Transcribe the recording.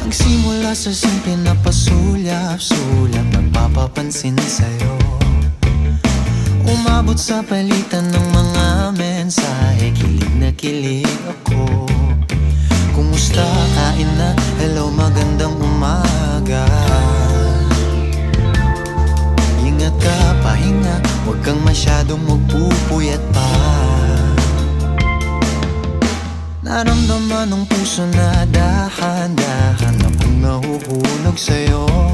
Nagsimula sa simple na pasulyap-sulyap, nagpapapansin sa'yo. Umabot sa palitan ng mga mensahe, kilig na kilig ako. Kumusta, kain na, hello, magandang umaga. Ingat ka, pahinga, huwag kang masyadong magpupuyat pa. Naramdaman ng puso na dahan-dahan akong nahuhulog sa'yo.